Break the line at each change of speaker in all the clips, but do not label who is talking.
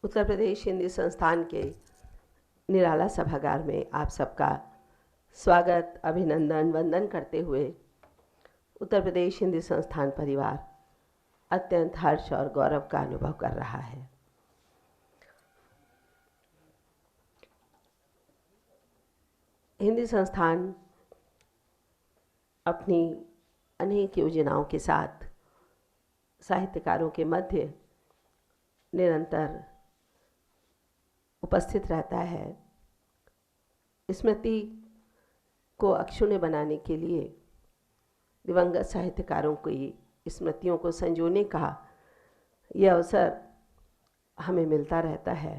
उत्तर प्रदेश हिंदी संस्थान के निराला सभागार में आप सबका स्वागत, अभिनंदन, वंदन करते हुए उत्तर प्रदेश हिंदी संस्थान परिवार अत्यंत हर्ष और गौरव का अनुभव कर रहा है। हिंदी संस्थान अपनी अनेक योजनाओं के साथ साहित्यकारों के मध्य निरंतर उपस्थित रहता है। स्मृति को अक्षुण्य बनाने के लिए दिवंगत साहित्यकारों की स्मृतियों को संजोने का यह अवसर हमें मिलता रहता है।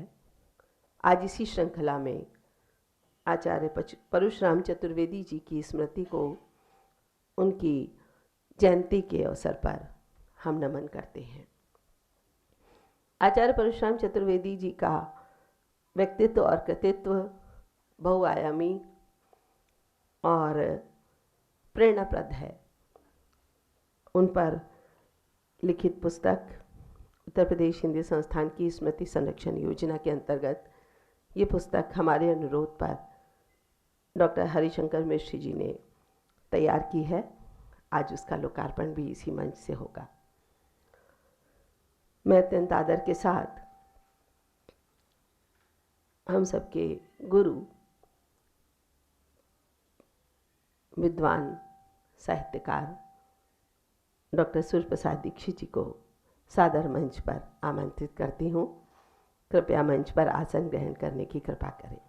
आज इसी श्रृंखला में आचार्य परशुराम चतुर्वेदी जी की स्मृति को उनकी जयंती के अवसर पर हम नमन करते हैं। आचार्य परशुराम चतुर्वेदी जी का व्यक्तित्व और कृतित्व बहुआयामी और प्रेरणाप्रद है। उन पर लिखित पुस्तक उत्तर प्रदेश हिंदी संस्थान की स्मृति संरक्षण योजना के अंतर्गत ये पुस्तक हमारे अनुरोध पर डॉक्टर हरिशंकर मिश्र जी ने तैयार की है। आज उसका लोकार्पण भी इसी मंच से होगा। मैं अत्यंत आदर के साथ हम सबके गुरु विद्वान साहित्यकार डॉक्टर सूर्य प्रसाद दीक्षित जी को सादर मंच पर आमंत्रित करती हूँ। कृपया मंच पर आसन ग्रहण करने की कृपा करें।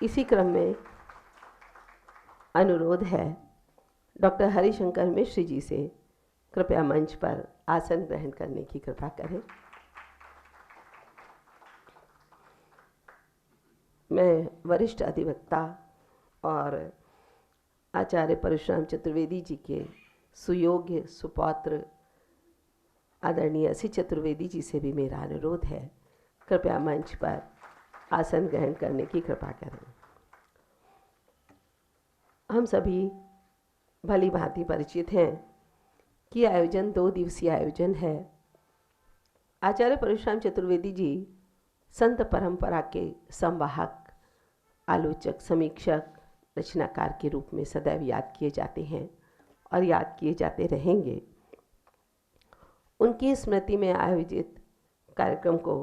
इसी क्रम में अनुरोध है डॉक्टर हरिशंकर मिश्र जी से कृपया मंच पर आसन ग्रहण करने की कृपा करें। मैं वरिष्ठ अधिवक्ता और आचार्य परशुराम चतुर्वेदी जी के सुयोग्य सुपौत्र आदरणीय असी चतुर्वेदी जी से भी मेरा अनुरोध है, कृपया मंच पर आसन ग्रहण करने की कृपा करें। हम सभी भली भांति परिचित हैं कि आयोजन 2 दिवसीय आयोजन है। आचार्य परशुराम चतुर्वेदी जी संत परंपरा के संवाहक, आलोचक, समीक्षक, रचनाकार के रूप में सदैव याद किए जाते हैं और याद किए जाते रहेंगे। उनकी स्मृति में आयोजित कार्यक्रम को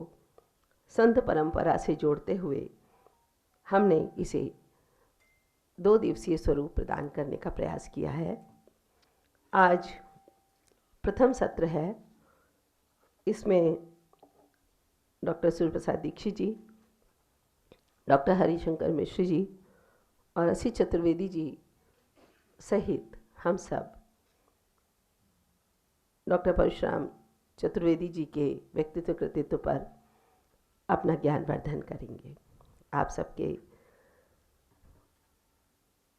संत परंपरा से जोड़ते हुए हमने इसे 2 दिवसीय स्वरूप प्रदान करने का प्रयास किया है। आज प्रथम सत्र है। इसमें डॉक्टर सूर्य प्रसाद दीक्षित जी, डॉक्टर हरिशंकर मिश्र जी और असी चतुर्वेदी जी सहित हम सब डॉक्टर परशुराम चतुर्वेदी जी के व्यक्तित्व कृतित्व पर अपना ज्ञान वर्धन करेंगे। आप सबके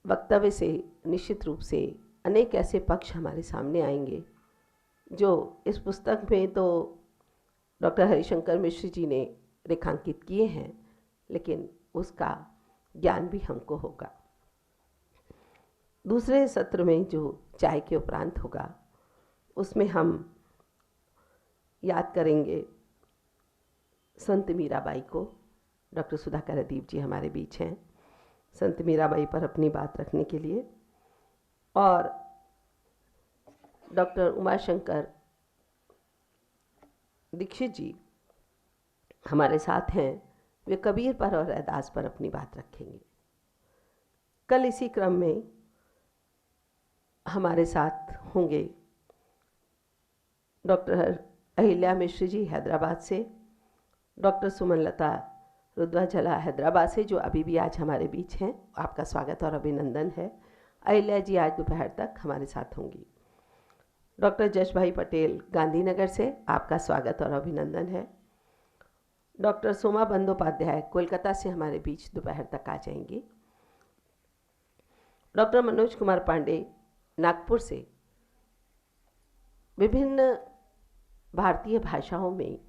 वक्तव्य से निश्चित रूप से अनेक ऐसे पक्ष हमारे सामने आएंगे जो इस पुस्तक में तो डॉक्टर हरिशंकर मिश्र जी ने रेखांकित किए हैं, लेकिन उसका ज्ञान भी हमको होगा। दूसरे सत्र में जो चाय के उपरांत होगा उसमें हम याद करेंगे संत मीराबाई को। डॉक्टर सुधाकर अदीप जी हमारे बीच हैं संत मीराबाई पर अपनी बात रखने के लिए, और डॉक्टर उमाशंकर दीक्षित जी हमारे साथ हैं। वे कबीर पर और रैदास पर अपनी बात रखेंगे। कल इसी क्रम में हमारे साथ होंगे डॉक्टर अहिल्या मिश्र जी हैदराबाद से, डॉक्टर सुमनलता रुद्वाझला हैदराबाद से, जो अभी भी आज हमारे बीच हैं। आपका स्वागत और अभिनंदन है। अहिल्या जी आज दोपहर तक हमारे साथ होंगी। डॉक्टर जश भाई पटेल गांधीनगर से, आपका स्वागत और अभिनंदन है। डॉक्टर सोमा बंदोपाध्याय कोलकाता से हमारे बीच दोपहर तक आ जाएंगी। डॉक्टर मनोज कुमार पांडे नागपुर से विभिन्न भारतीय भाषाओं में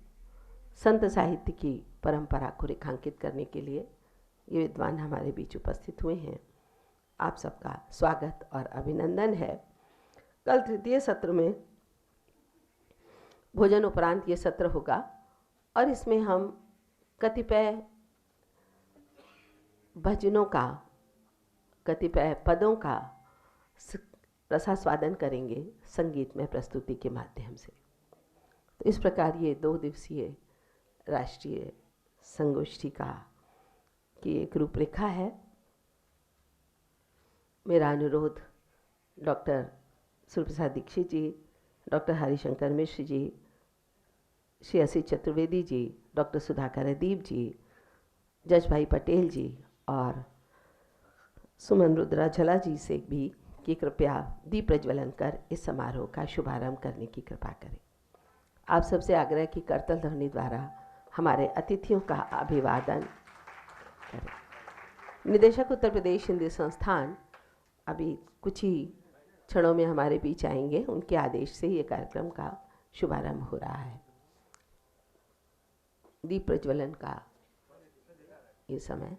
संत साहित्य की परंपरा को रेखांकित करने के लिए ये विद्वान हमारे बीच उपस्थित हुए हैं। आप सबका स्वागत और अभिनंदन है। कल तृतीय सत्र में भोजन उपरांत ये सत्र होगा और इसमें हम कतिपय भजनों का, कतिपय पदों का रसास्वादन करेंगे संगीत में प्रस्तुति के माध्यम से। तो इस प्रकार ये 2 दिवसीय राष्ट्रीय संगोष्ठी की एक रूपरेखा है। मेरा अनुरोध डॉक्टर सूर्य प्रसाद दीक्षित जी, डॉक्टर हरिशंकर मिश्र जी, श्री असित चतुर्वेदी जी, डॉक्टर सुधाकर अदीप जी, जज भाई पटेल जी और सुमन रुद्रा झला जी से भी कि कृपया दीप प्रज्वलन कर इस समारोह का शुभारंभ करने की कृपा करें। आप सबसे आग्रह की करतल ध्वनि द्वारा हमारे अतिथियों का अभिवादन करें। निदेशक उत्तर प्रदेश हिंदी संस्थान अभी कुछ ही क्षणों में हमारे बीच आएंगे। उनके आदेश से ये कार्यक्रम का शुभारंभ हो रहा है। दीप प्रज्वलन का ये समय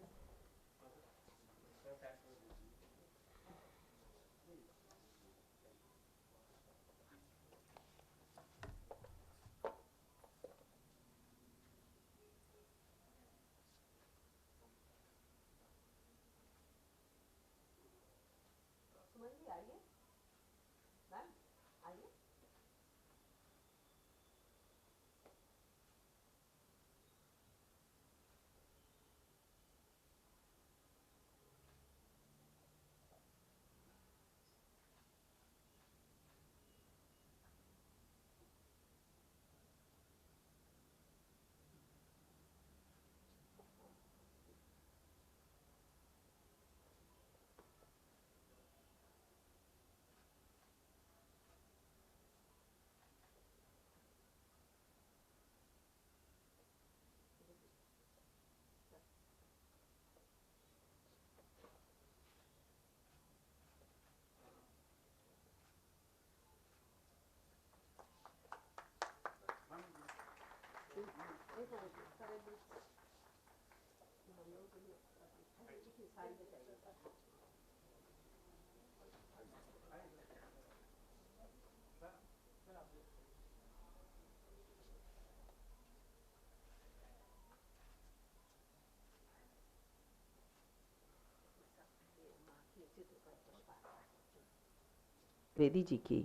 वेदी जी की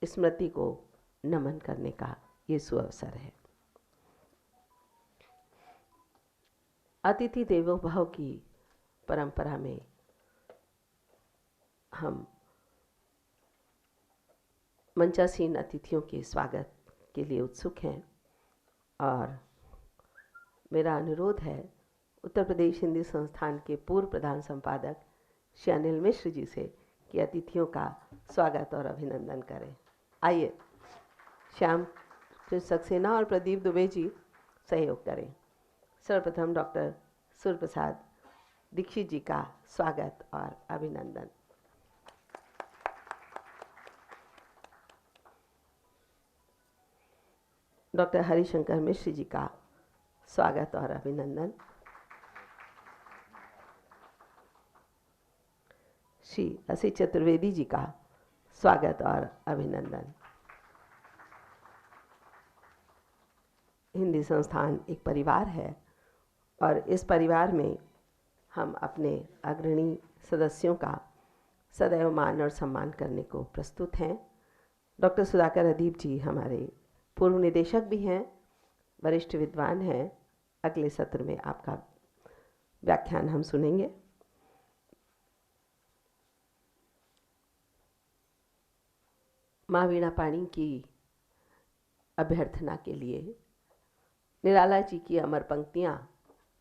स्मृति को नमन करने का ये सुअवसर है। अतिथि देवो भव की परंपरा में हम मंचासीन अतिथियों के स्वागत के लिए उत्सुक हैं और मेरा अनुरोध है उत्तर प्रदेश हिंदी संस्थान के पूर्व प्रधान संपादक श्री अनिल मिश्र जी से कि अतिथियों का स्वागत और अभिनंदन करें। आइए श्याम कृष्ण सक्सेना और प्रदीप दुबे जी सहयोग करें। सर्वप्रथम डॉक्टर सूर्य प्रसाद दीक्षित जी का स्वागत और अभिनंदन। डॉक्टर हरिशंकर मिश्र जी का स्वागत और अभिनंदन। श्री असित चतुर्वेदी जी का स्वागत और अभिनंदन। हिंदी संस्थान एक परिवार है और इस परिवार में हम अपने अग्रणी सदस्यों का सदैव मान और सम्मान करने को प्रस्तुत हैं। डॉक्टर सुधाकर अदीप जी हमारे पूर्व निदेशक भी हैं, वरिष्ठ विद्वान हैं। अगले सत्र में आपका व्याख्यान हम सुनेंगे। माँ वीणा पाणी की अभ्यर्थना के लिए निराला जी की अमर पंक्तियाँ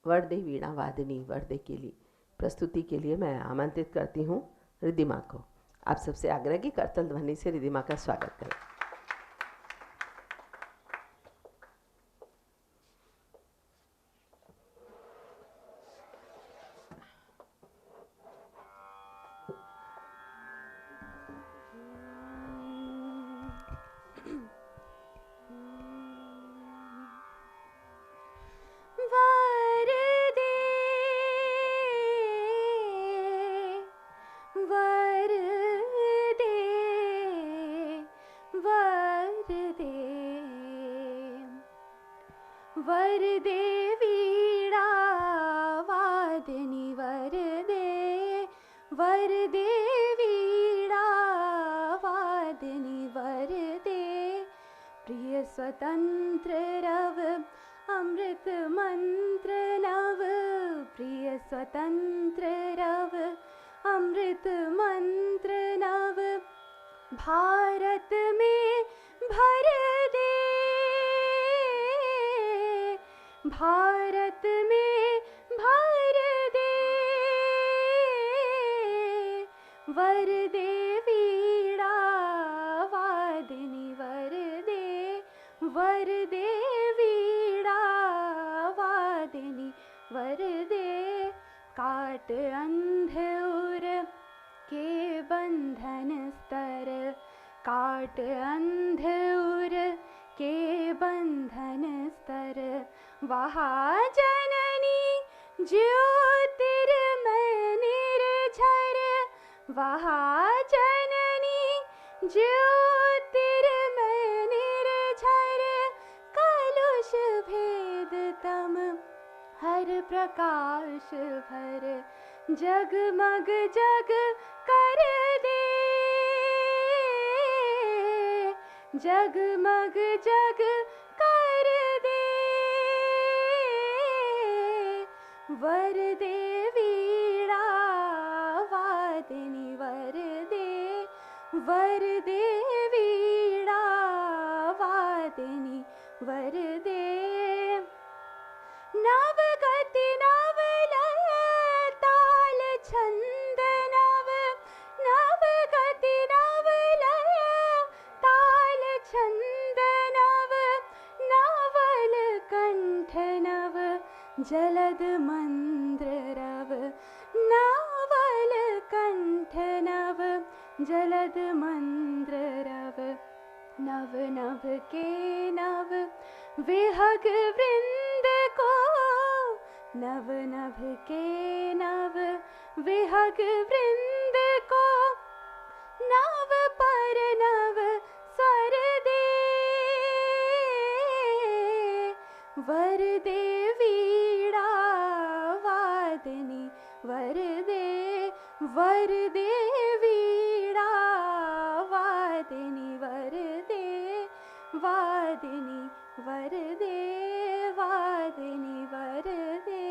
वरदे वीणा वादिनी वरदे के लिए प्रस्तुति के लिए मैं आमंत्रित करती हूँ रिद्धिमा को। आप सबसे आग्रह की करतल ध्वनि से रिद्धिमा का स्वागत करें।
स्वतंत्र रव अमृत मंत्र नव, प्रिय स्वतंत्र रव अमृत मंत्र नव, भारत में भर दे, भारत में भर दे, वर दे वीणा वादिनी, वर दे वीणा वादिनी, वर दे काट अंधुर के बंधन स्तर, काट अंधुर के बंधन स्तर, वहाँ जननी ज्योतिर्मय निर्झर, वहाँ जननी ज्योतिर्मय निर्झर, कलुष भेद तम हर प्रकाश भर, जगमग जग कर दे, जगमग जग कर दे, वर दे वीणा वादिनी, वर दे वीणा वादिनी, वर दे नवगति नवलय ताल छंद नव, नवगति नवलय ताल छंद नव, नवल कंठ नव जलद मंद्र रव, नवल कंठ नव जलद मंद्र रव, नव नभ के नव विहग वृंद को, नव नभ के नव विहग वृंद को, नव पर नव स्वर दे, वर दे वीणा वादिनी, वर दे वीणा वादिनी, वर दे वादिनी, वर दे वादिनी, वर दे।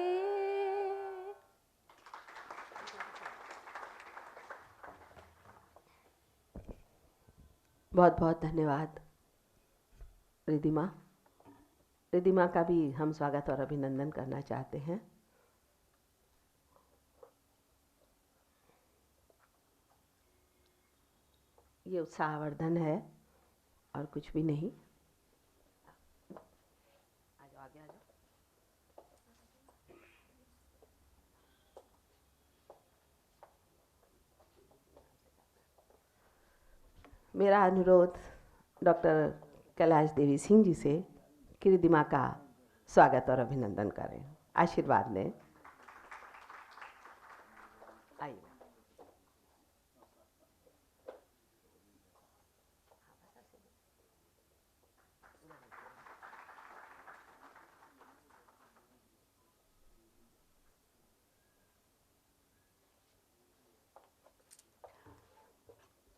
बहुत बहुत धन्यवाद रिद्धिमा। रिद्धिमा का भी हम स्वागत और अभिनंदन करना चाहते हैं। ये उत्साहवर्धन है और कुछ भी नहीं। आ जाओ, आगे आ जाओ। मेरा अनुरोध डॉक्टर कैलाश देवी सिंह जी से कि रिद्धिमा का स्वागत और अभिनंदन करें, आशीर्वाद लें। आइए।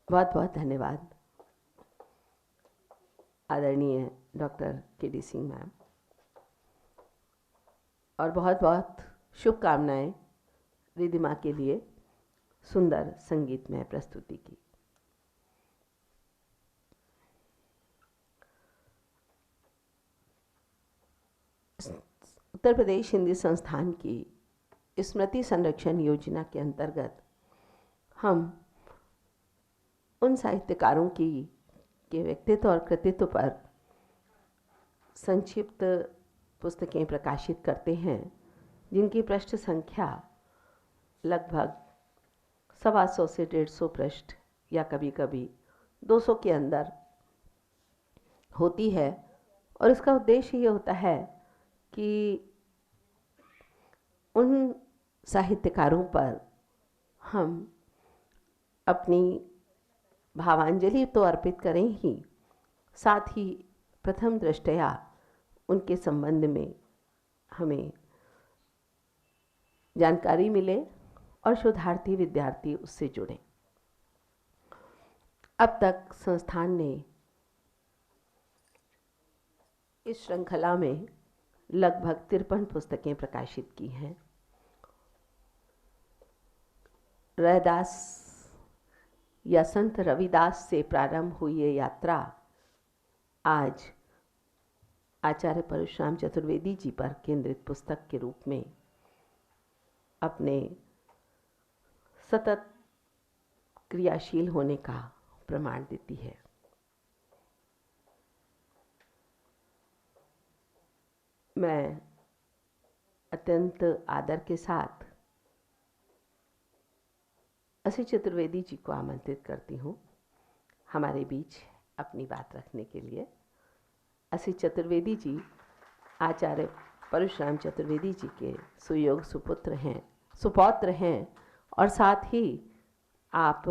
बहुत बहुत धन्यवाद आदरणीय डॉक्टर के.डी. सिंह मैम, और बहुत बहुत शुभकामनाएं रिद्धिमा के लिए सुंदर संगीतमय प्रस्तुति की। उत्तर प्रदेश हिंदी संस्थान की स्मृति संरक्षण योजना के अंतर्गत हम उन साहित्यकारों के व्यक्तित्व और कृतित्व पर संक्षिप्त पुस्तकें प्रकाशित करते हैं, जिनकी पृष्ठ संख्या लगभग 125 से 150 पृष्ठ या कभी कभी 200 के अंदर होती है। और इसका उद्देश्य ये होता है कि उन साहित्यकारों पर हम अपनी भावांजलि तो अर्पित करें ही, साथ ही प्रथम दृष्टया उनके संबंध में हमें जानकारी मिले और शोधार्थी विद्यार्थी उससे जुड़ें। अब तक संस्थान ने इस श्रृंखला में लगभग 53 पुस्तकें प्रकाशित की हैं। रैदास या संत रविदास से प्रारंभ हुई ये यात्रा आज आचार्य परशुराम चतुर्वेदी जी पर केंद्रित पुस्तक के रूप में अपने सतत क्रियाशील होने का प्रमाण देती है। मैं अत्यंत आदर के साथ असी चतुर्वेदी जी को आमंत्रित करती हूँ हमारे बीच अपनी बात रखने के लिए। असी चतुर्वेदी जी आचार्य परशुराम चतुर्वेदी जी के सुयोग सुपौत्र हैं और साथ ही आप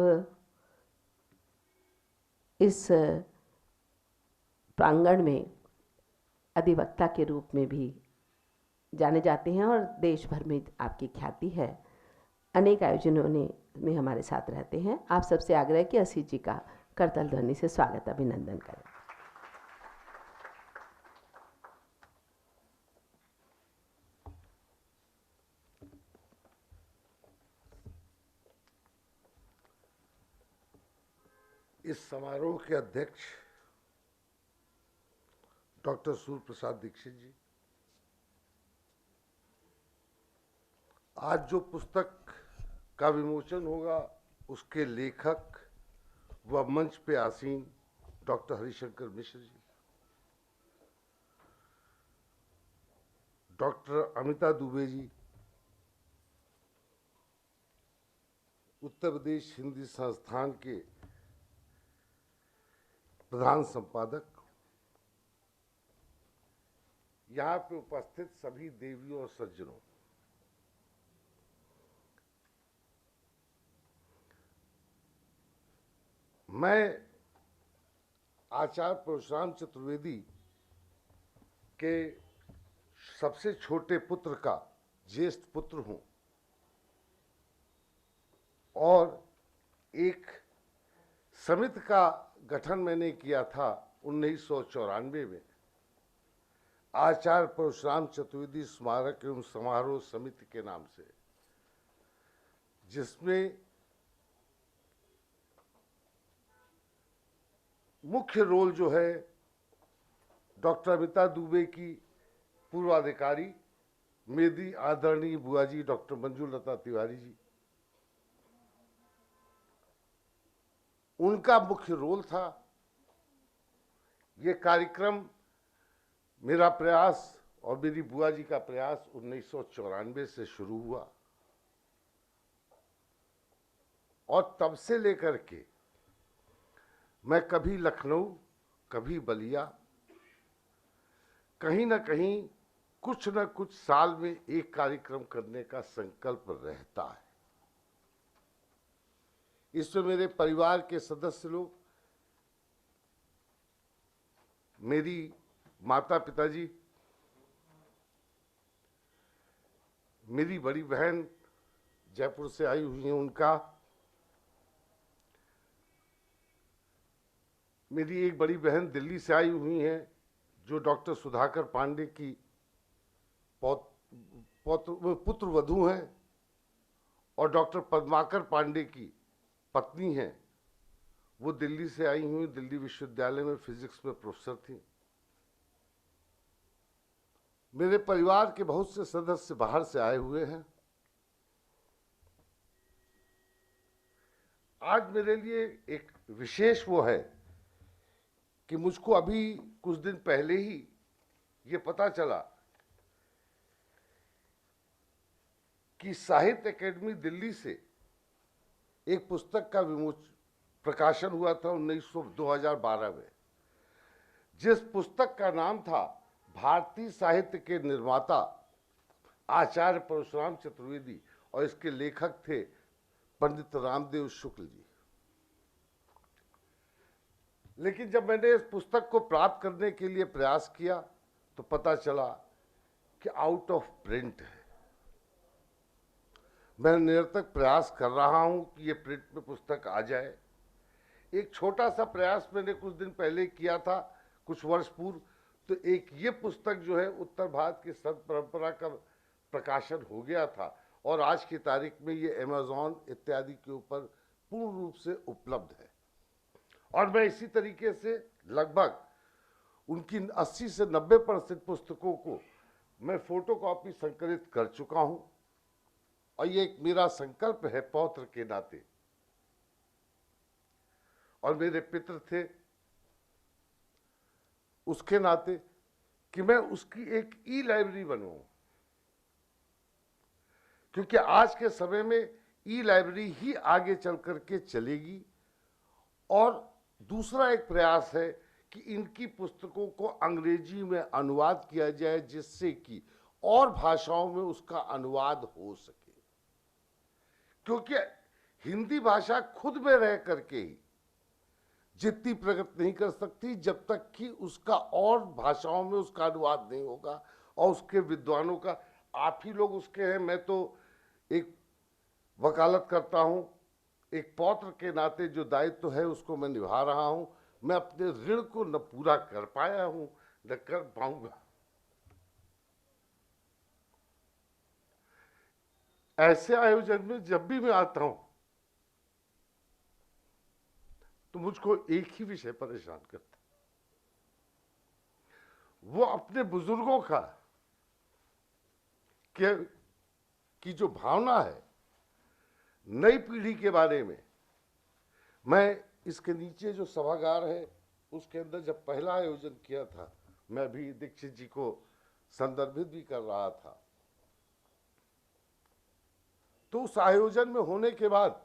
इस प्रांगण में अधिवक्ता के रूप में भी जाने जाते हैं और देश भर में आपकी ख्याति है। अनेक आयोजनों में हमारे साथ रहते हैं। आप सबसे आग्रह कि असी जी का करताल ध्वनि से स्वागत अभिनंदन करें।
इस समारोह के अध्यक्ष डॉक्टर सूर्य प्रसाद दीक्षित जी, आज जो पुस्तक का विमोचन होगा उसके लेखक व मंच पे आसीन डॉक्टर हरिशंकर मिश्र जी, डॉक्टर अमिता दुबे जी, उत्तर प्रदेश हिंदी संस्थान के प्रधान संपादक, यहाँ पे उपस्थित सभी देवियों और सज्जनों, मैं आचार्य परशुराम चतुर्वेदी के सबसे छोटे पुत्र का ज्येष्ठ पुत्र हूँ और एक समिति का गठन मैंने किया था 1994 में आचार्य परशुराम चतुर्वेदी स्मारक एवं समारोह समिति के नाम से, जिसमें मुख्य रोल जो है डॉक्टर अमिता दुबे की पूर्वाधिकारी मेरी आदरणीय बुआ जी डॉक्टर मंजू लता तिवारी जी, उनका मुख्य रोल था। ये कार्यक्रम मेरा प्रयास और मेरी बुआ जी का प्रयास 1994 से शुरू हुआ और तब से लेकर के मैं कभी लखनऊ, कभी बलिया, कहीं ना कहीं कुछ न कुछ साल में एक कार्यक्रम करने का संकल्प रहता है। इसमें मेरे परिवार के सदस्य लोग, मेरी माता पिताजी, मेरी बड़ी बहन जयपुर से आई हुई हैं उनका, मेरी एक बड़ी बहन दिल्ली से आई हुई हैं जो डॉक्टर सुधाकर पांडे की पुत्र वधू हैं और डॉक्टर पद्माकर पांडे की पत्नी हैं। वो दिल्ली से आई हुई, दिल्ली विश्वविद्यालय में फिजिक्स में प्रोफेसर थी। मेरे परिवार के बहुत से सदस्य बाहर से आए हुए हैं। आज मेरे लिए एक विशेष वो है कि मुझको अभी कुछ दिन पहले ही ये पता चला कि साहित्य अकेडमी दिल्ली से एक पुस्तक का प्रकाशन हुआ था 2012 में, जिस पुस्तक का नाम था भारतीय साहित्य के निर्माता आचार्य परशुराम चतुर्वेदी और इसके लेखक थे पंडित रामदेव शुक्ल जी। लेकिन जब मैंने इस पुस्तक को प्राप्त करने के लिए प्रयास किया तो पता चला कि आउट ऑफ प्रिंट है। मैं निरंतर प्रयास कर रहा हूं कि ये प्रिंट में पुस्तक आ जाए। एक छोटा सा प्रयास मैंने कुछ दिन पहले किया था, कुछ वर्ष पूर्व, तो एक ये पुस्तक जो है उत्तर भारत की संत परंपरा का प्रकाशन हो गया था और आज की तारीख में ये अमेज़न इत्यादि के ऊपर पूर्ण रूप से उपलब्ध है। और मैं इसी तरीके से लगभग उनकी 80 से 90% पुस्तकों को मैं फोटोकॉपी संकलित कर चुका हूं और ये एक मेरा संकल्प है पौत्र के नाते, और मेरे पितर थे उसके नाते, कि मैं उसकी एक ई लाइब्रेरी बनवाऊं, क्योंकि आज के समय में ई लाइब्रेरी ही आगे चल करके चलेगी। और दूसरा एक प्रयास है कि इनकी पुस्तकों को अंग्रेजी में अनुवाद किया जाए, जिससे कि और भाषाओं में उसका अनुवाद हो सके, क्योंकि हिंदी भाषा खुद में रह करके ही जितनी प्रगति नहीं कर सकती जब तक कि उसका और भाषाओं में उसका अनुवाद नहीं होगा। और उसके विद्वानों का आप ही लोग उसके हैं, मैं तो एक वकालत करता हूं, एक पौत्र के नाते जो दायित्व है उसको मैं निभा रहा हूं। मैं अपने ऋण को न पूरा कर पाया हूं न कर पाऊंगा। ऐसे आयोजन में जब भी मैं आता हूं तो मुझको एक ही विषय परेशान करता, वो अपने बुजुर्गों का की जो भावना है नई पीढ़ी के बारे में। मैं इसके नीचे जो सभागार है उसके अंदर जब पहला आयोजन किया था, मैं भी दीक्षित जी को संदर्भित भी कर रहा था, तो उस आयोजन में होने के बाद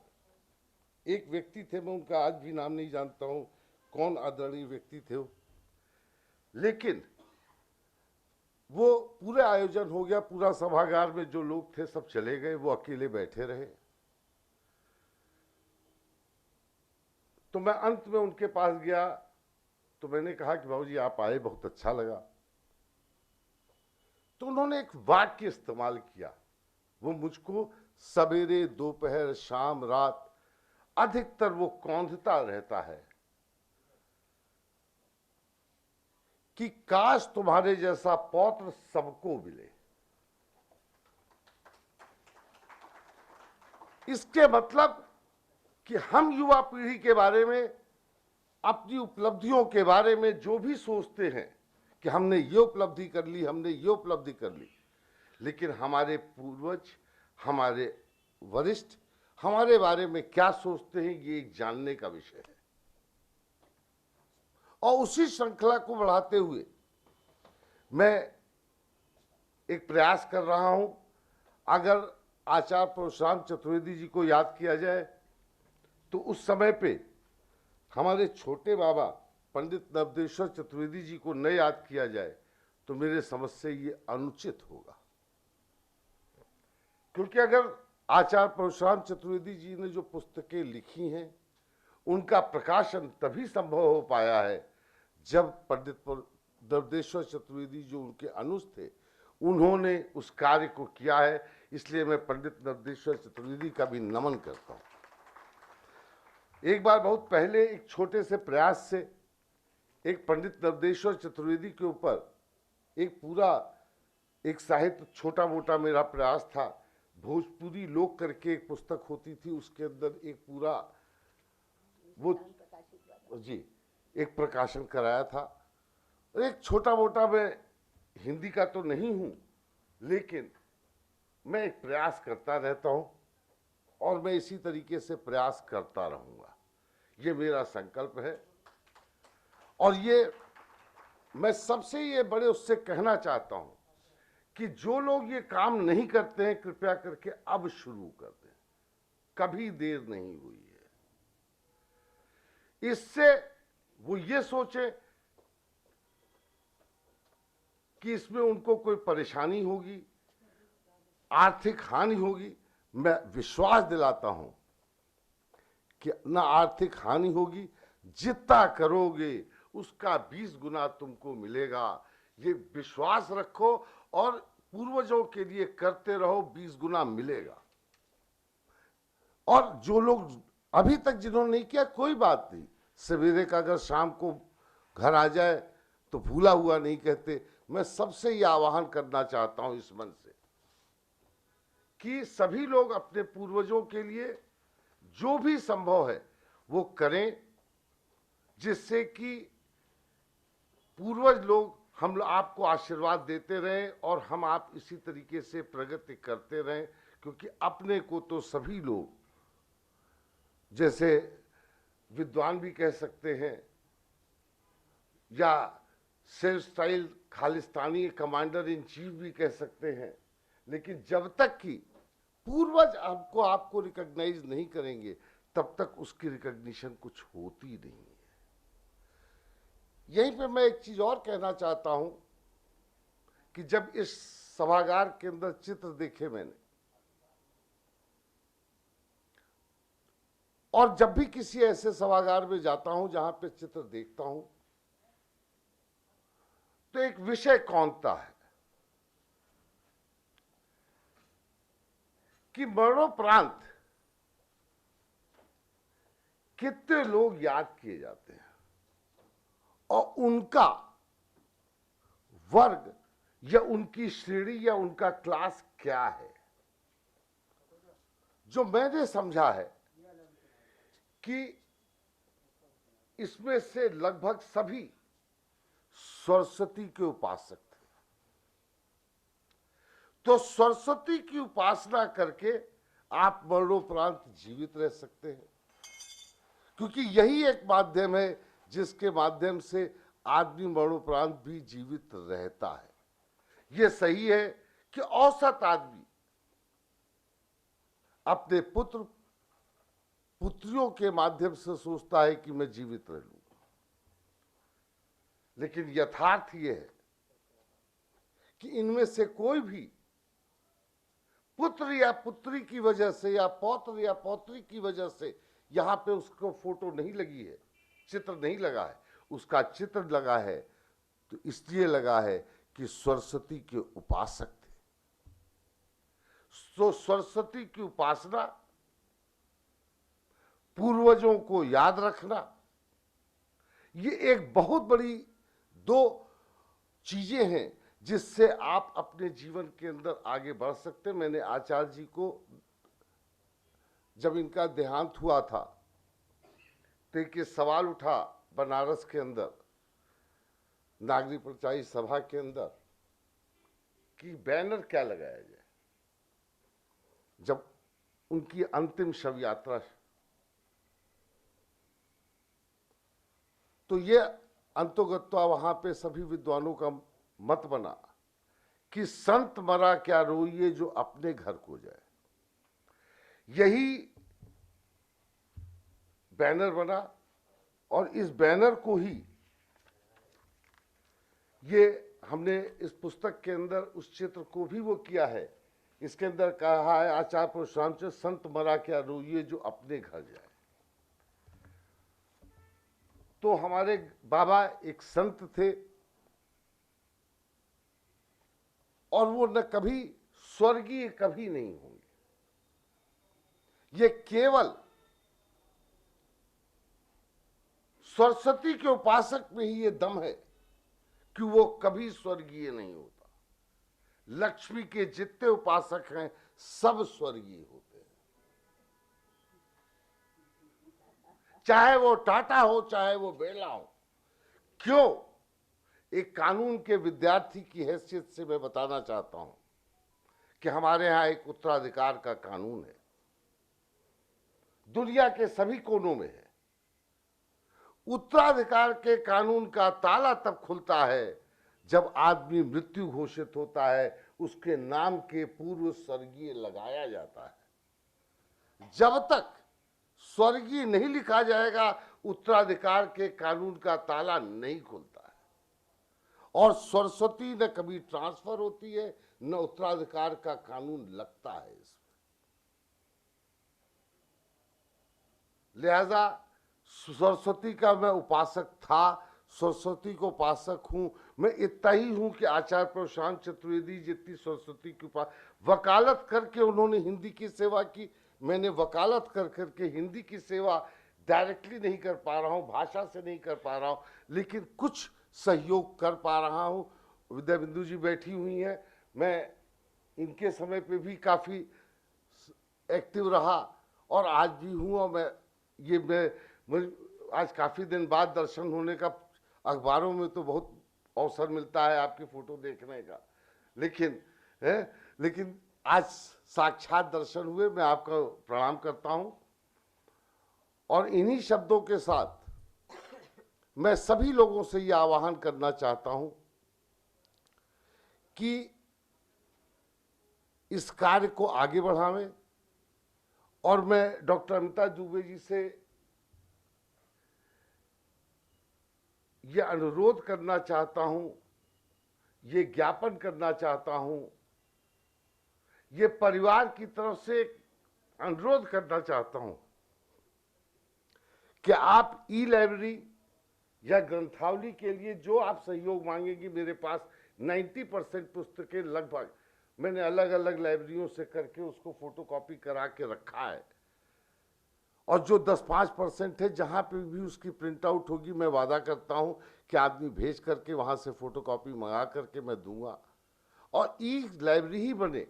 एक व्यक्ति थे, मैं उनका आज भी नाम नहीं जानता हूं कौन आदरणीय व्यक्ति थे वो, लेकिन वो पूरे आयोजन हो गया, पूरा सभागार में जो लोग थे सब चले गए, वो अकेले बैठे रहे। तो मैं अंत में उनके पास गया तो मैंने कहा कि बाबूजी आप आए, बहुत अच्छा लगा। तो उन्होंने एक वाक्य इस्तेमाल किया, वो मुझको सवेरे दोपहर शाम रात अधिकतर वो कौंधता रहता है कि काश तुम्हारे जैसा पौत्र सबको मिले। इसके मतलब कि हम युवा पीढ़ी के बारे में, अपनी उपलब्धियों के बारे में जो भी सोचते हैं कि हमने ये उपलब्धि कर ली, हमने ये उपलब्धि कर ली, लेकिन हमारे पूर्वज, हमारे वरिष्ठ हमारे बारे में क्या सोचते हैं, ये एक जानने का विषय है। और उसी श्रृंखला को बढ़ाते हुए मैं एक प्रयास कर रहा हूं। अगर आचार्य परशुराम चतुर्वेदी जी को याद किया जाए तो उस समय पे हमारे छोटे बाबा पंडित नवदेश्वर चतुर्वेदी जी को न याद किया जाए तो मेरे समझ से ये अनुचित होगा, क्योंकि अगर आचार्य परशुराम चतुर्वेदी जी ने जो पुस्तकें लिखी हैं उनका प्रकाशन तभी संभव हो पाया है जब पंडित नवदेश्वर चतुर्वेदी जो उनके अनुज थे उन्होंने उस कार्य को किया है। इसलिए मैं पंडित नवदेश्वर चतुर्वेदी का भी नमन करता हूं। एक बार बहुत पहले एक छोटे से प्रयास से एक पंडित नवदेश्वर चतुर्वेदी के ऊपर एक पूरा एक साहित्य छोटा मोटा मेरा प्रयास था। भोजपुरी लोक करके एक पुस्तक होती थी, उसके अंदर एक पूरा वो जी एक प्रकाशन कराया था। एक छोटा मोटा, मैं हिंदी का तो नहीं हूं लेकिन मैं एक प्रयास करता रहता हूं और मैं इसी तरीके से प्रयास करता रहूंगा, ये मेरा संकल्प है। और ये मैं सबसे ये बड़े उससे कहना चाहता हूं कि जो लोग ये काम नहीं करते हैं कृपया करके अब शुरू कर दें, कभी देर नहीं हुई है। इससे वो ये सोचे कि इसमें उनको कोई परेशानी होगी, आर्थिक हानि होगी। मैं विश्वास दिलाता हूं कि ना आर्थिक हानि होगी, जितना करोगे उसका 20 गुना तुमको मिलेगा। ये विश्वास रखो और पूर्वजों के लिए करते रहो, 20 गुना मिलेगा। और जो लोग अभी तक जिन्होंने नहीं किया, कोई बात नहीं, सवेरे का अगर शाम को घर आ जाए तो भूला हुआ नहीं कहते। मैं सबसे ये आह्वान करना चाहता हूं इस मन से कि सभी लोग अपने पूर्वजों के लिए जो भी संभव है वो करें, जिससे कि पूर्वज लोग हम आपको आशीर्वाद देते रहें और हम आप इसी तरीके से प्रगति करते रहें। क्योंकि अपने को तो सभी लोग, जैसे विद्वान भी कह सकते हैं या self style Khalistani commander in chief भी कह सकते हैं, लेकिन जब तक कि पूर्वज आपको रिकॉग्नाइज नहीं करेंगे तब तक उसकी रिकॉग्निशन कुछ होती नहीं है। यहीं पे मैं एक चीज और कहना चाहता हूं कि जब इस सभागार के अंदर चित्र देखे मैंने, और जब भी किसी ऐसे सभागार में जाता हूं जहां पे चित्र देखता हूं, तो एक विषय कौनता है कि मरणोपरांत कितने लोग याद किए जाते हैं और उनका वर्ग या उनकी श्रेणी या उनका क्लास क्या है। जो मैंने समझा है कि इसमें से लगभग सभी सरस्वती के उपासक थे। तो सरस्वती की उपासना करके आप मरणोपरांत जीवित रह सकते हैं, क्योंकि यही एक माध्यम है जिसके माध्यम से आदमी मरणोपरांत भी जीवित रहता है। यह सही है कि औसत आदमी अपने पुत्र पुत्रियों के माध्यम से सोचता है कि मैं जीवित रह लूंगा, लेकिन यथार्थ यह है कि इनमें से कोई भी पुत्र या पुत्री की वजह से या पौत्र या पौत्री की वजह से यहां पे उसको फोटो नहीं लगी है, चित्र नहीं लगा है। उसका चित्र लगा है तो इसलिए लगा है कि सरस्वती के उपासक थे। तो सरस्वती की उपासना, पूर्वजों को याद रखना, ये एक बहुत बड़ी दो चीजें हैं जिससे आप अपने जीवन के अंदर आगे बढ़ सकते हैं। मैंने आचार्य जी को, जब इनका देहांत हुआ था तो एक सवाल उठा बनारस के अंदर नागरिक पंचायत सभा के अंदर कि बैनर क्या लगाया जाए। जब उनकी अंतिम शव यात्रा, तो ये अंतोगत्वा वहां पे सभी विद्वानों का मत बना कि संत मरा क्या रोइए जो अपने घर को जाए। यही बैनर बना और इस बैनर को ही ये हमने इस पुस्तक के अंदर उस चित्र को भी वो किया है। इसके अंदर कहा है आचार्य परशुराम से, संत मरा क्या रोइए जो अपने घर जाए। तो हमारे बाबा एक संत थे और वो न कभी स्वर्गीय कभी नहीं होंगे। ये केवल सरस्वती के उपासक में ही ये दम है कि वो कभी स्वर्गीय नहीं होता। लक्ष्मी के जितने उपासक हैं सब स्वर्गीय होते हैं, चाहे वो टाटा हो चाहे वो बिरला हो। क्यों? एक कानून के विद्यार्थी की हैसियत से मैं बताना चाहता हूं कि हमारे यहां एक उत्तराधिकार का कानून है, दुनिया के सभी कोनों में है। उत्तराधिकार के कानून का ताला तब खुलता है जब आदमी मृत्यु घोषित होता है, उसके नाम के पूर्व स्वर्गीय लगाया जाता है। जब तक स्वर्गीय नहीं लिखा जाएगा उत्तराधिकार के कानून का ताला नहीं खुलता है। और सरस्वती न कभी ट्रांसफर होती है न उत्तराधिकार का कानून लगता है इसमें। लिहाजा सरस्वती का मैं उपासक था, सरस्वती को उपासक हूं। मैं इतना ही हूं कि आचार्य परशुराम चतुर्वेदी जितनी सरस्वती की वकालत करके उन्होंने हिंदी की सेवा की, मैंने वकालत कर करके हिंदी की सेवा डायरेक्टली नहीं कर पा रहा हूं, भाषा से नहीं कर पा रहा हूं, लेकिन कुछ सहयोग कर पा रहा हूं। विद्या बिंदु जी बैठी हुई हैं, मैं इनके समय पे भी काफ़ी एक्टिव रहा और आज भी हूँ। और मुझे आज काफ़ी दिन बाद दर्शन होने का, अखबारों में तो बहुत अवसर मिलता है आपकी फ़ोटो देखने का, लेकिन आज साक्षात दर्शन हुए। मैं आपका प्रणाम करता हूँ और इन्हीं शब्दों के साथ मैं सभी लोगों से ये आह्वान करना चाहता हूँ कि इस कार्य को आगे बढ़ावें। और मैं डॉक्टर अमिता दुबे जी से ये अनुरोध करना चाहता हूं, ये ज्ञापन करना चाहता हूं, ये परिवार की तरफ से एक अनुरोध करना चाहता हूं कि आप ई लाइब्रेरी या ग्रंथावली के लिए जो आप सहयोग मांगेंगे, मेरे पास 90% पुस्तकें लगभग मैंने अलग अलग लाइब्रेरियों से करके उसको फोटोकॉपी करा के रखा है। और जो 10-5% है जहाँ पे भी उसकी प्रिंट आउट होगी, मैं वादा करता हूँ कि आदमी भेज करके वहाँ से फोटोकॉपी मंगा करके मैं दूंगा और ई लाइब्रेरी ही बने।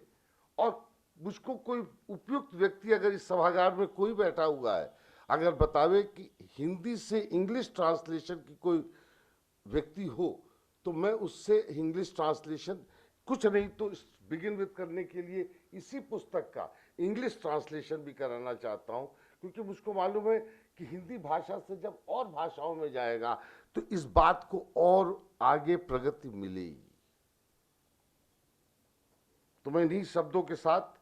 और मुझको कोई उपयुक्त व्यक्ति अगर इस सभागार में कोई बैठा हुआ है, अगर बतावे कि हिंदी से इंग्लिश ट्रांसलेशन की कोई व्यक्ति हो, तो मैं उससे इंग्लिश ट्रांसलेशन, कुछ नहीं तो बिगिन विद करने के लिए इसी पुस्तक का इंग्लिश ट्रांसलेशन भी कराना चाहता हूं, क्योंकि मुझको मालूम है कि हिंदी भाषा से जब और भाषाओं में जाएगा तो इस बात को और आगे प्रगति मिलेगी। तो मैं इन्हीं शब्दों के साथ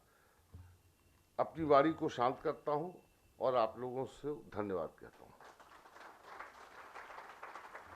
अपनी वाणी को शांत करता हूं और आप लोगों से धन्यवाद कहता हूं।